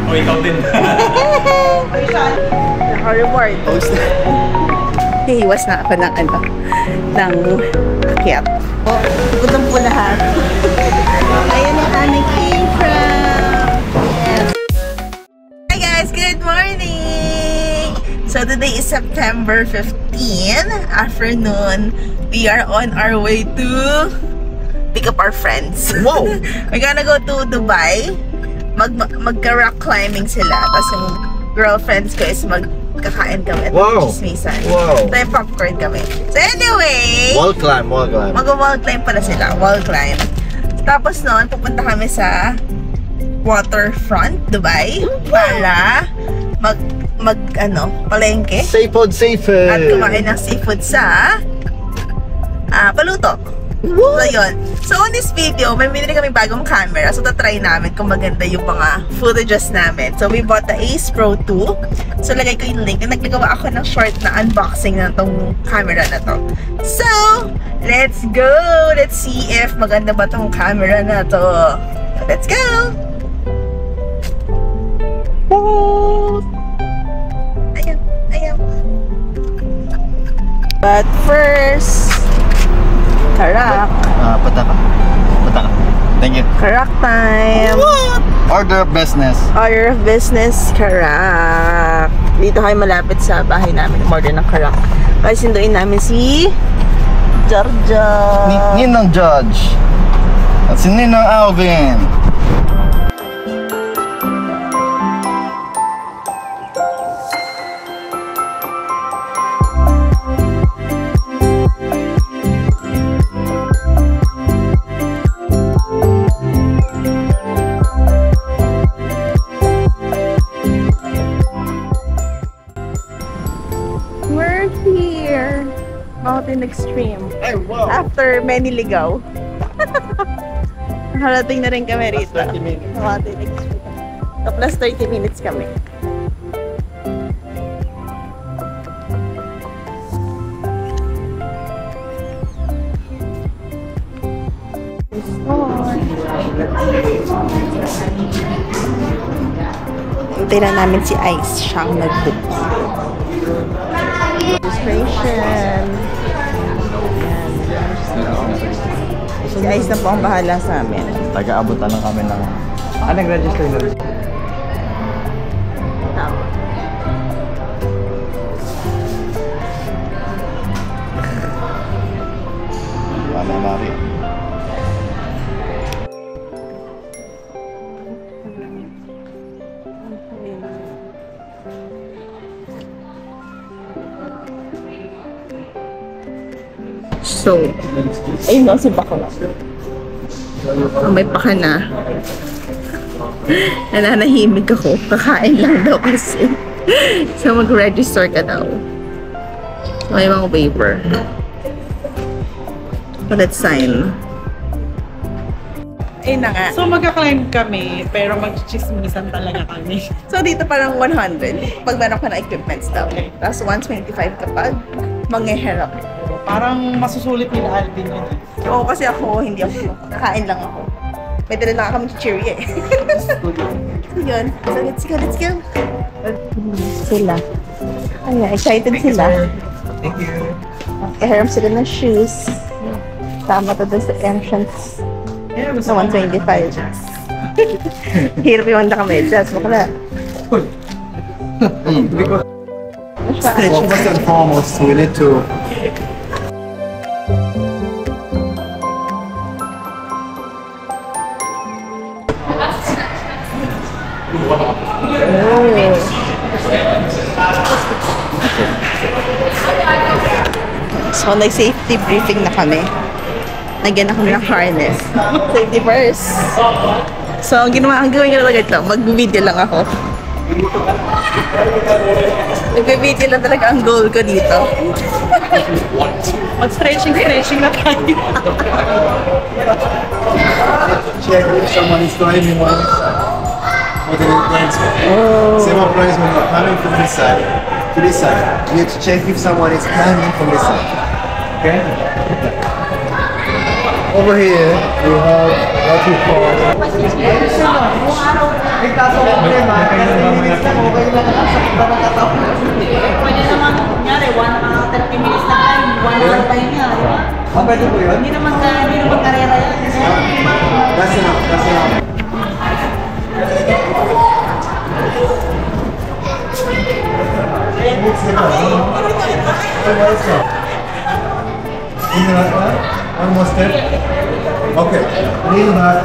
O, ikaw din. Naka-reward. Hihiwas na ako ng ng akyat. Gutom po lahat. Ayan na aming came from. Yes. Hi guys, good morning! So today is September 15, afternoon. We are on our way to pick up our friends. Wow! We're gonna go to Dubai. Magka-rock climbing sila. Tapos yung girlfriends ko is magkakain kami. Wow! Chismisan. Wow! Tayo popcorn kami. So anyway, Wall climb, wall climb. mag-wall climb pala sila. Wall climb. Tapos noon, pupunta kami sa waterfront, Dubai. Para palengke. Seafood, seafood! At kumain ng seafood sa paluto. So yun. So on this video, may binili kami bagong camera. So tatry namin kung maganda yung mga footages namin. So we bought the Ace Pro 2. So lagay ko yung link. Naglagawa ako ng short na unboxing na tong camera na to. So, let's go! Let's see if maganda ba tong camera na to. Let's go! Ayan. But first, karak. Pata ka. Thank you. Karak time. What? Order of business. Order of business, karak. Dito kayo malapit sa bahay namin. Order ng karak. Kasi sinduin namin si Georgia. Ninong Judge. At si Ninong Alvin. Mountain Extreme. Ay, wow! After many ligaw. Nakarating na rin kami rito. 30 minutes. Mountain Extreme. So, plus 30 minutes kami. Hintay na namin si Ice. Siyang nag-book. Registration. Si Ice na po ang bahala sa amin. Taga-abutan lang kami ng... nag-register na rin. Tama. Wala na rin. So, ayun na si Bako. May paka na. Nananahimik ako. Kakain lang daw kasi. So, mag-register ka daw. May mga waiver. So, let's sign. Ayun na nga. So magka-climb kami, pero mag-chismisan talaga kami. So, dito parang 100 pag meron ka na equipments daw. Tapos 125 kapag manghiharap. Parang masusulit nila Alvin yun. Oo, kasi hindi ako. Kakain lang ako. May dala lang kami cherry eh. So yun. So let's go. Sila. Ay, excited sila. Thank you. Kaharap sila ng shoes. Tama to dun sa entrance. Sa 125. Hirap yung handa kami. Just bakla. Well, first and foremost, we need to... So, nag-safety briefing na kami. Nagyan ako ng harness. Safety first. So, ang gawin ko talaga ito, mag-video lang ako. Mag-video lang talaga ang goal ko dito. Mag-stretching na tayo. Check if someone is climbing one for the lens. Same applies when you're climbing from this side to this side. You have to check if someone is climbing from this side. Okay? Over here, we have what we call kaso problema, kasi minutes lang, okay lang ang sakit ba ng katawan? Pwede naman, kunyari, 30 minutes na time, 1 hour pa yun nga, di ba? Pwede po yun? Hindi naman karera yan. That's enough, that's enough. One more step. Okay. Lean back,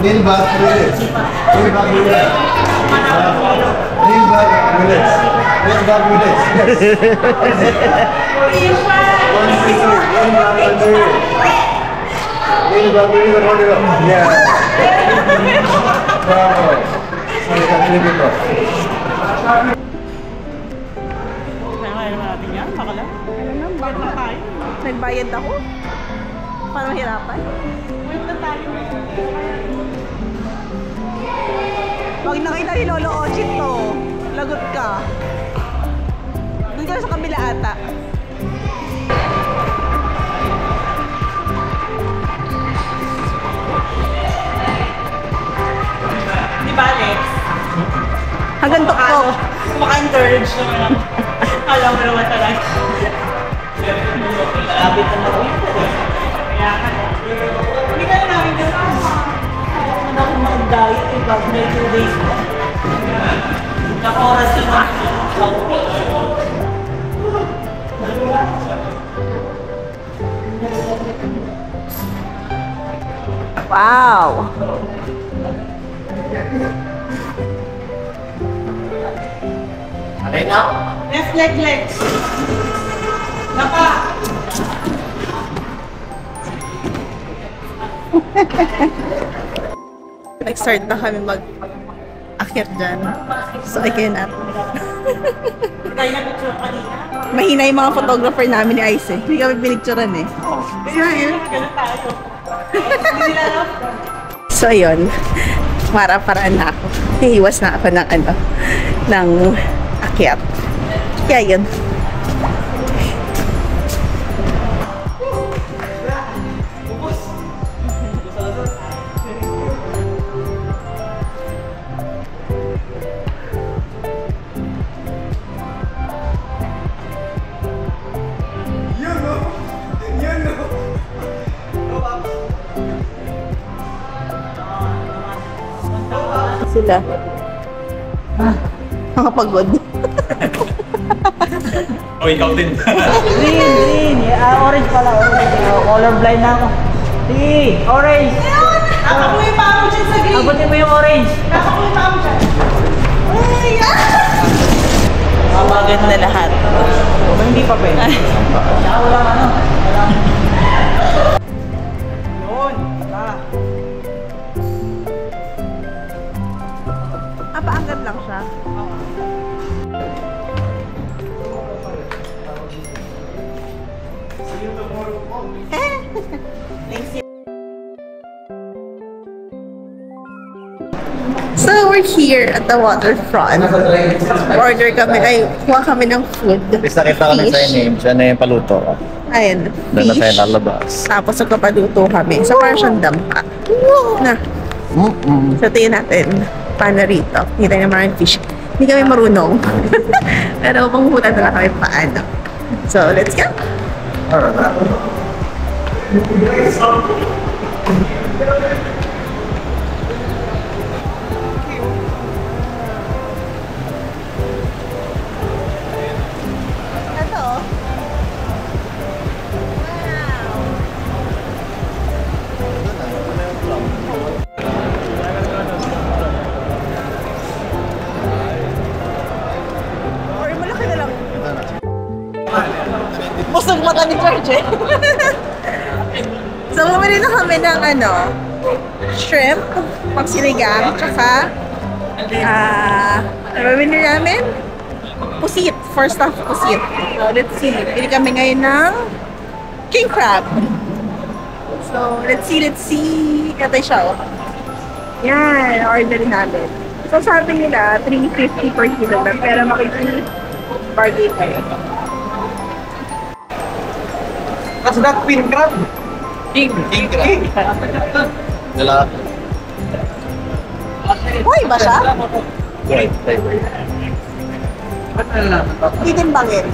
relax. Lean back, relax. Lean back, relax. Lean back, relax. Yes. One, two, three. Lean back, under it. Lean back, really hold it up. Yeah. Bravo. Sorry, continue ko. Kaya natin yan, baka lang. Bayad na tayo. Nagbayad ako? Paano mahirapan? Bayad na tayo. Pag nakita ni Lolo Ochit to, lagot ka. Doon ka na sa kabila ata. Di ba, Alex? Hanggang tuktok. Maka-encourage naman ako. Alam mo naman talaga. Labit na ako yun. Kaya ka. Hindi ka na namin kasama. Ano ako mag-diet, bago na 2 days ko. Naka-oras yun ako. Wow! Left leg, legs. Naka. Nag-start na kami mag-akyat dyan. So I cannot. Tayo na picture kanina. Mahina yung mga photographer namin ni Ice eh. Hindi kami pinicturean eh. Smile! Ganun tayo. Hindi nila alam. So ayun, para-paraan na ako. Iiwas na ako ng ng akyat. Kaya yun. Sila. Nakapagod. Oh, ikaw din. Green. Orange pala. Color blind na ako. Sige, orange. Ako yung paa mo dyan sa green. Abutin mo yung orange. Ako yung paa mo dyan. Maganda na lahat. Hindi pa pwede. Wala ano. Yun. Paangat lang siya. Thanks. So we're here at the waterfront. Order kami, kuha kami ng food. Isa kita kami sa name, siya na yung paluto. Ayun, Doon na tayo fish. lalabas. Tapos nagpapaluto kami. So parang siyang dampa. Na. So tingnan natin. Paano rito? Kita naman maraming fish. Hindi kami marunong. Pero manghuhula na lang kami paano. So let's go! Ito. Or malaki na lang. Busog mata ni George eh. So, bumili na kami ng shrimp, pagsinigang, tsaka bumili namin pusit, first stuff pusit. So, let's see. Bili kami ngayon ng king crab. So, let's see. Ito siya, oh. Yan, order namin. So, sabi nila, 350 per kilogram, pero makiki-bargain kayo. What's that pin crab? King. Dala. Uy! Thai ba siya? Right. Ba't nalalaman pa? Titimbangin.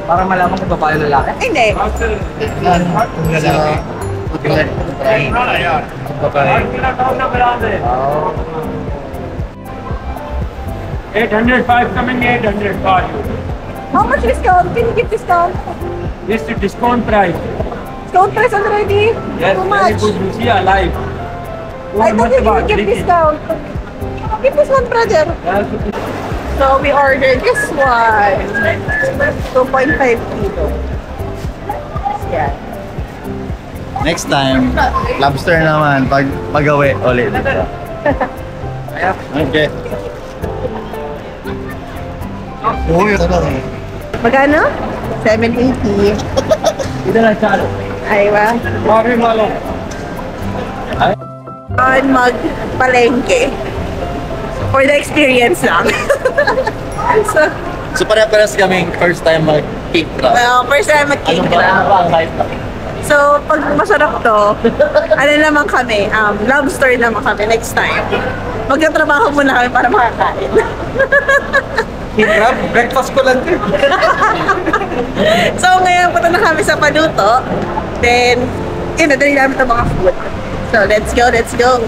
Para malaman kung babae o lalaki. Hindi. Oh. 805 coming 800 for you. How much discount? Can you give discount? This is discount price. Discount price already? Yes, Too very much. good. You see alive. I thought you would give discount. Give this one, brother. So we ordered this one. 2.5 kilo. Yeah. Next time, lobster naman. Pag pagawi ulit. Okay. Uy, Magkano? 780. Idhar hai chalo. Aywa. Marry malo. On magpalengke. For the experience lang. So pare-pares kaming first time mag-cake crab. Well, first time mag-cake Ano ba crab. ang height na? So, pag masarap to, ano naman kami, lobster naman kami next time. Magtatrabaho muna kami para makakain. Crab, breakfast ko lang din. So, ngayon punta na kami sa Paluto. Then, yun, nadali namin itong mga food. So, let's go, let's go.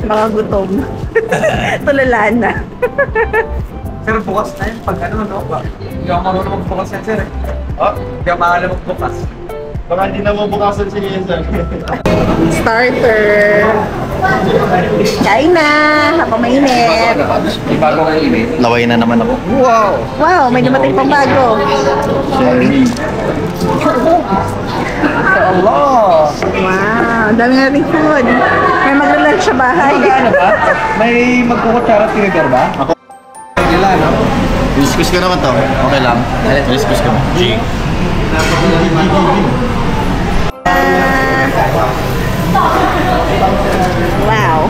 Mga gutom. Tulala na. Sir, bukas na yun. Pag ano, no? Hindi ako marunong magbukas yan, sir. Oh, Hindi ako maalam magbukas. baka hindi na mabukasan si Hazel. Starter. Kain na. Habang mainit. May bago kang email. Laway na naman ako. Wow! Wow, may dumating pang bago. Sherry. Allah! Wow, ang dami nating food. May maglalunch sa bahay. Ano ba? May magkukutsara tinigar ba? Ako. Nila, no? Discuss ko naman to. Okay lang. Discuss ko. Wow.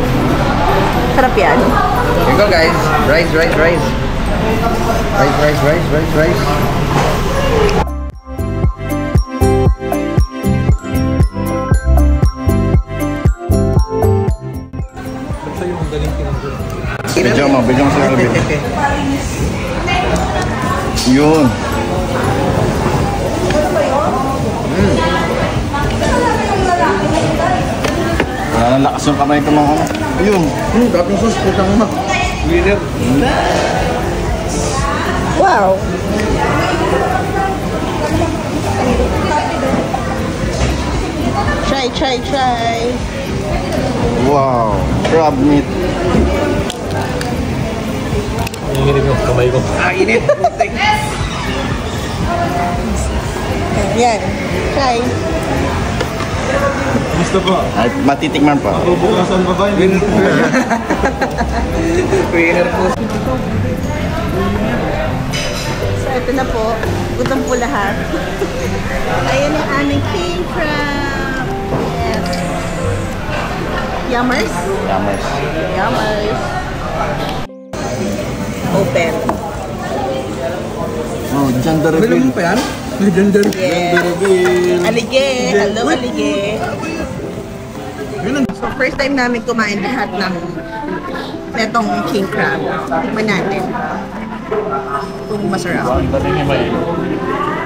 Sarap yan. Here you go, guys. Rice, rice, rice. Rice, rice, rice, rice, rice. Bigyan mo si Alvin. Yun. Wala nang lakas yung kamay ko mga ano. Yun. Dating sus, putang ina. Winner. Wow. Try, try, try. Wow. Crab meat. Ah, init. Putik. Yan. Try. Gusto po. Ay, matitikman pa. Bubukasan pa ba? Winner po. So, ito na po. Gutom po lahat. Ayan yung aming king crab. Yes. Yummers? Yamas. Yummers. Open. Oh, gender Bilang reveal. mo pa yan? May gender. Yes. Alige. Hello, alige. So, first time namin kumain lahat ng netong king crab. Tikman natin. Kung masarap. Dati niya may...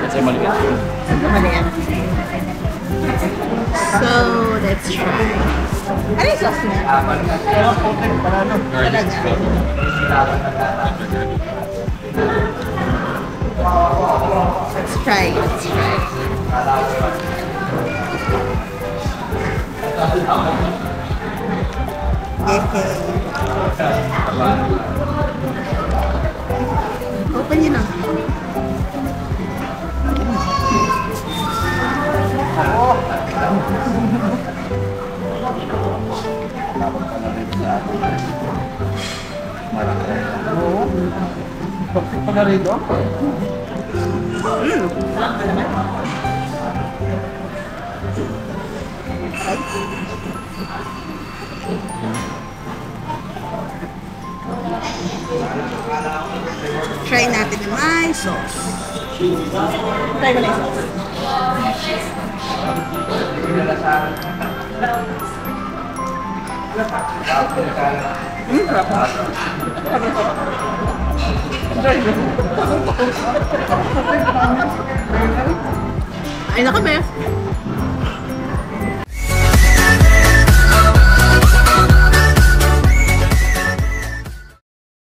Kasi maliit. Maliit. So, let's try. Ano yung sauce niya? Let's try. Let's try. Open yun na. Pa na rito? Try natin yung may sauce. Try mo na yung sauce. Ay na kami.